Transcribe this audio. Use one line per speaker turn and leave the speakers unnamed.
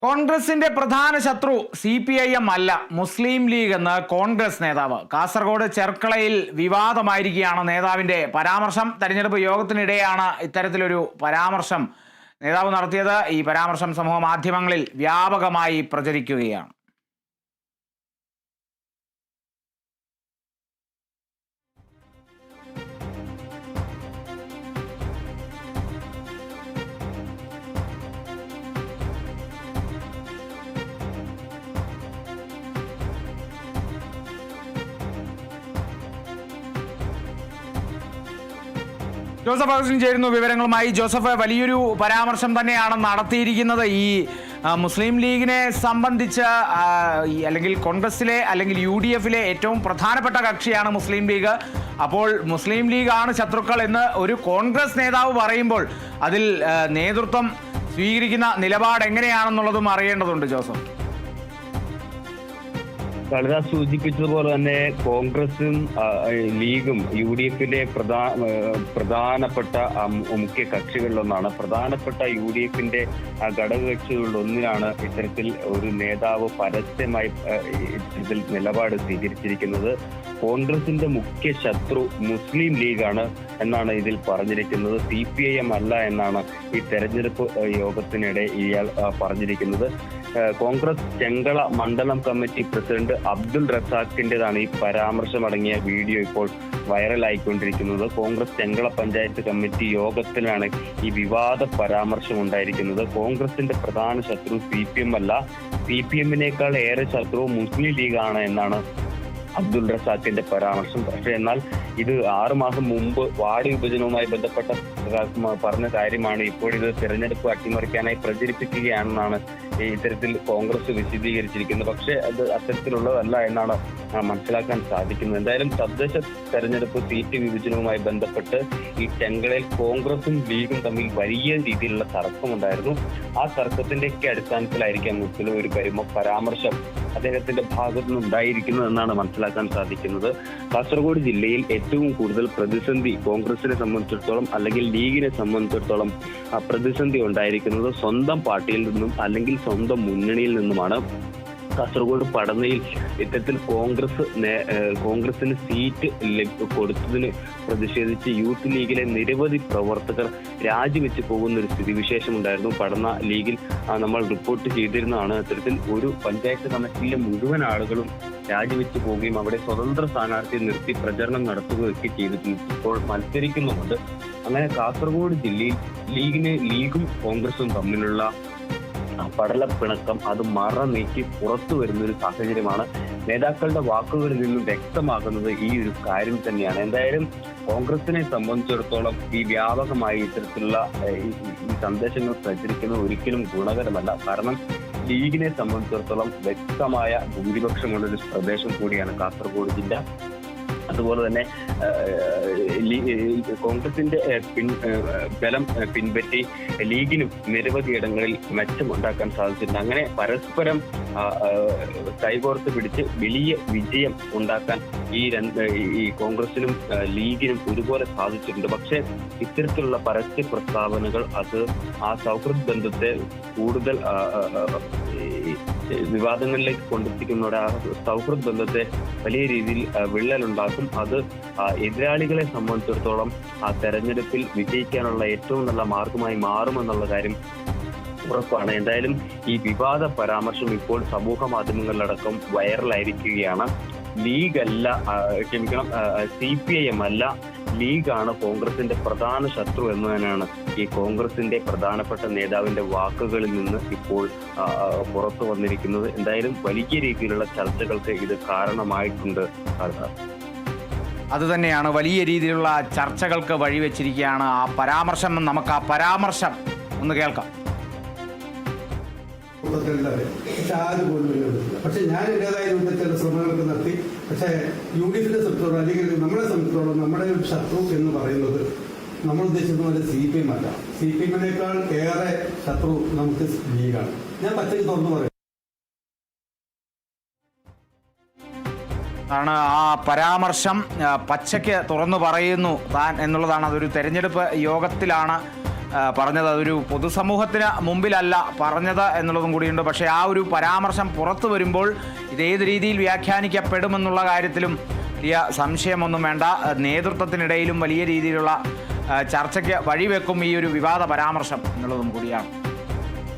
കോൺഗ്രസിന്റെ പ്രധാന ശത്രു CPIM അല്ല മുസ്ലിം ലീഗ് എന്ന് കോൺഗ്രസ് നേതാവ്. കാസർഗോഡ് ചെർക്കളയിൽ വിവാദമായിരിക്കുകയാണ് നേതാവിന്റെ പരാമർശം. തെരഞ്ഞെടുപ്പ് യോഗത്തിനിടെയാണ് ഇത്തരത്തിലൊരു പരാമർശം നേതാവ് നടത്തിയത്. ഈ പരാമർശം സമൂഹ മാധ്യമങ്ങളിൽ വ്യാപകമായി പ്രചരിക്കുകയാണ്. ജോസഫ് അഗസ്റ്റിൻ ചേരുന്നു വിവരങ്ങളുമായി. ജോസഫ്, വലിയൊരു പരാമർശം തന്നെയാണ് നടത്തിയിരിക്കുന്നത്. ഈ മുസ്ലിം ലീഗിനെ സംബന്ധിച്ച് അല്ലെങ്കിൽ കോൺഗ്രസിലെ അല്ലെങ്കിൽ UDF-ലെ ഏറ്റവും പ്രധാനപ്പെട്ട കക്ഷിയാണ് മുസ്ലിം ലീഗ്. അപ്പോൾ മുസ്ലിം ലീഗാണ് ശത്രുക്കൾ എന്ന് ഒരു കോൺഗ്രസ് നേതാവ് പറയുമ്പോൾ അതിൽ നേതൃത്വം സ്വീകരിക്കുന്ന നിലപാട് എങ്ങനെയാണെന്നുള്ളതും അറിയേണ്ടതുണ്ട് ജോസഫ്.
കളിത സൂചിപ്പിച്ചതുപോലെ തന്നെ കോൺഗ്രസും ലീഗും UDF-ലെ പ്രധാനപ്പെട്ട മുഖ്യ കക്ഷികളിലൊന്നാണ്. പ്രധാനപ്പെട്ട UDF-ന്റെ ഘടകകക്ഷികളിലൊന്നിനാണ് ഇത്തരത്തിൽ ഒരു നേതാവ് പരസ്യമായി ഇത്തരത്തിൽ നിലപാട് സ്വീകരിച്ചിരിക്കുന്നത്. കോൺഗ്രസിന്റെ മുഖ്യ ശത്രു മുസ്ലിം ലീഗാണ് എന്നാണ് ഇതിൽ പറഞ്ഞിരിക്കുന്നത്. CPIM അല്ല എന്നാണ് ഈ തെരഞ്ഞെടുപ്പ് യോഗത്തിനിടെ ഇയാൾ പറഞ്ഞിരിക്കുന്നത്. കോൺഗ്രസ് ചെങ്കള മണ്ഡലം കമ്മിറ്റി പ്രസിഡന്റ് അബ്ദുൾ റസാഖിന്റേതാണ് ഈ പരാമർശമടങ്ങിയ വീഡിയോ ഇപ്പോൾ വൈറലായിക്കൊണ്ടിരിക്കുന്നത്. കോൺഗ്രസ് ചെങ്കള പഞ്ചായത്ത് കമ്മിറ്റി യോഗത്തിലാണ് ഈ വിവാദ പരാമർശം ഉണ്ടായിരിക്കുന്നത്. കോൺഗ്രസിന്റെ പ്രധാന ശത്രു CPM അല്ല, CPM-നേക്കാൾ ഏറെ ശത്രു മുസ്ലിം ലീഗാണ് എന്നാണ് അബ്ദുൾ റസാഖിന്റെ പരാമർശം. പക്ഷേ എന്നാൽ ഇത് 6 മാസം മുമ്പ് വാർഡ് വിഭജനവുമായി ബന്ധപ്പെട്ട പറഞ്ഞ കാര്യമാണ്. ഇപ്പോഴിത് തെരഞ്ഞെടുപ്പ് അട്ടിമറിക്കാനായി പ്രചരിപ്പിക്കുകയാണെന്നാണ് ഇത്തരത്തിൽ കോൺഗ്രസ് വിശദീകരിച്ചിരിക്കുന്നത്. പക്ഷേ അത് അത്തരത്തിലുള്ളതല്ല എന്നാണ് മനസ്സിലാക്കാൻ സാധിക്കുന്നത്. എന്തായാലും തദ്ദേശ തെരഞ്ഞെടുപ്പ് സീറ്റ് വിഭജനവുമായി ബന്ധപ്പെട്ട് ഈ ചെങ്കളയിൽ കോൺഗ്രസും ലീഗും തമ്മിൽ വലിയ രീതിയിലുള്ള തർക്കമുണ്ടായിരുന്നു. ആ തർക്കത്തിന്റെയൊക്കെ അടിസ്ഥാനത്തിലായിരിക്കാം മുസ്ലിം ഒരു പരാമർശം അദ്ദേഹത്തിന്റെ ഭാഗത്തു നിന്നുണ്ടായിരിക്കുന്നു എന്നാണ് മനസ്സിലാക്കാൻ സാധിക്കുന്നത്. കാസർഗോഡ് ജില്ലയിൽ ഏറ്റവും കൂടുതൽ പ്രതിസന്ധി കോൺഗ്രസിനെ സംബന്ധിച്ചിടത്തോളം അല്ലെങ്കിൽ ലീഗിനെ സംബന്ധിച്ചിടത്തോളം പ്രതിസന്ധി ഉണ്ടായിരിക്കുന്നത് സ്വന്തം പാർട്ടിയിൽ നിന്നും അല്ലെങ്കിൽ സ്വന്തം മുന്നണിയിൽ നിന്നുമാണ്. കാസർഗോഡ് പടന്നയിൽ ഇത്തരത്തിൽ കോൺഗ്രസിന് സീറ്റ് കൊടുത്തതിന് പ്രതിഷേധിച്ച് യൂത്ത് ലീഗിലെ നിരവധി പ്രവർത്തകർ രാജിവെച്ച് പോകുന്ന ഒരു സ്ഥിതിവിശേഷം ഉണ്ടായിരുന്നു. പടന്ന ലീഗിൽ നമ്മൾ റിപ്പോർട്ട് ചെയ്തിരുന്നതാണ്. ഇത്തരത്തിൽ ഒരു പഞ്ചായത്ത് കമ്മിറ്റിയിലെ മുഴുവൻ ആളുകളും രാജിവെച്ച് പോവുകയും അവിടെ സ്വതന്ത്ര സ്ഥാനാർത്ഥിയെ നിർത്തി പ്രചരണം നടത്തുകയൊക്കെ ചെയ്തിട്ടുണ്ട്. ഇപ്പോൾ മത്സരിക്കുന്നുമുണ്ട്. അങ്ങനെ കാസർഗോഡ് ജില്ലയിൽ ലീഗും കോൺഗ്രസും തമ്മിലുള്ള പടലപ്പിണക്കം അത് നീക്കി പുറത്തു വരുന്ന ഒരു സാഹചര്യമാണ്. നേതാക്കളുടെ വാക്കുകളിൽ നിന്നും വ്യക്തമാകുന്നത് ഈ ഒരു കാര്യം തന്നെയാണ്. എന്തായാലും കോൺഗ്രസിനെ സംബന്ധിച്ചിടത്തോളം ഈ വ്യാപകമായി ഇത്തരത്തിലുള്ള ഈ സന്ദേശങ്ങൾ പ്രചരിക്കുന്നത് ഒരിക്കലും ഗുണകരമല്ല. കാരണം ലീഗിനെ സംബന്ധിച്ചിടത്തോളം വ്യക്തമായ ഭൂരിപക്ഷമുള്ള ഒരു പ്രദേശം കൂടിയാണ് കാസർഗോഡ് ജില്ല. അതുപോലെ തന്നെ കോൺഗ്രസിന്റെ ബലം പിൻപറ്റി ലീഗിനും നിരവധി ഇടങ്ങളിൽ മെച്ചമുണ്ടാക്കാൻ സാധിച്ചിട്ടുണ്ട്. അങ്ങനെ പരസ്പരം കൈകോർത്ത് പിടിച്ച് വലിയ വിജയം ഉണ്ടാക്കാൻ ഈ കോൺഗ്രസിനും ലീഗിനും ഒരുപോലെ സാധിച്ചിട്ടുണ്ട്. പക്ഷേ ഇത്തരത്തിലുള്ള പരസ്യ പ്രസ്താവനകൾ അത് ആ സൗഹൃദ ബന്ധത്തെ കൂടുതൽ വിവാദങ്ങളിലേക്ക് കൊണ്ടെത്തിക്കുന്നതോടെ ആ സൗഹൃദ ബന്ധത്തെ വലിയ രീതിയിൽ വിള്ളലുണ്ടാക്കും. അത് എതിരാളികളെ സംബന്ധിച്ചിടത്തോളം ആ തെരഞ്ഞെടുപ്പിൽ വിജയിക്കാനുള്ള ഏറ്റവും നല്ല മാർഗമായി മാറുമെന്നുള്ള കാര്യം ഉറപ്പാണ്. എന്തായാലും ഈ വിവാദ പരാമർശം ഇപ്പോൾ സമൂഹ മാധ്യമങ്ങളിലടക്കം വൈറലായിരിക്കുകയാണ്. CPIM അല്ല, ലീഗാണ് കോൺഗ്രസിന്റെ പ്രധാന ശത്രു എന്ന് തന്നെയാണ് ഈ കോൺഗ്രസിന്റെ പ്രധാനപ്പെട്ട നേതാവിന്റെ വാക്കുകളിൽ നിന്ന് ഇപ്പോൾ പുറത്തു വന്നിരിക്കുന്നത്. എന്തായാലും വലിയ രീതിയിലുള്ള ചർച്ചകൾക്ക് ഇത് കാരണമായിട്ടുണ്ട്.
അത് തന്നെയാണ് വലിയ രീതിയിലുള്ള ചർച്ചകൾക്ക് വഴിവെച്ചിരിക്കുകയാണ് ആ പരാമർശം. നമുക്ക് ആ പരാമർശം ഒന്ന് കേൾക്കാം.
പക്ഷെ ആര് പോലും പക്ഷെ ഞാൻ എന്റേതായ ചില ശ്രമങ്ങളൊക്കെ നടത്തി. പക്ഷേ UDF-ന്റെ സംബന്ധിച്ചോളം അല്ലെങ്കിൽ നമ്മളെ സംബന്ധിച്ചോളം നമ്മുടെ ഒരു ശത്രു എന്ന് പറയുന്നത് നമ്മൾ ഉദ്ദേശിക്കുന്ന പോലെ CPM അല്ല. CPM-നേക്കാൾ ഏറെ ശത്രു നമുക്ക് ലീഗാണ്. ഞാൻ പച്ചയ്ക്ക് തുറന്നു പറയും.
ആണ് ആ പരാമർശം പച്ചയ്ക്ക് തുറന്നു പറയുന്നു താൻ എന്നുള്ളതാണ്. അതൊരു തെരഞ്ഞെടുപ്പ് യോഗത്തിലാണ് പറഞ്ഞത്. അതൊരു പൊതുസമൂഹത്തിന് മുമ്പിലല്ല പറഞ്ഞത് എന്നുള്ളതും കൂടിയുണ്ട്. പക്ഷേ ആ ഒരു പരാമർശം പുറത്തു വരുമ്പോൾ ഇതേത് രീതിയിൽ വ്യാഖ്യാനിക്കപ്പെടുമെന്നുള്ള കാര്യത്തിലും വലിയ സംശയമൊന്നും വേണ്ട. നേതൃത്വത്തിനിടയിലും വലിയ രീതിയിലുള്ള ചർച്ചയ്ക്ക് വഴിവെക്കും ഈ ഒരു വിവാദ പരാമർശം എന്നുള്ളതും കൂടിയാണ്.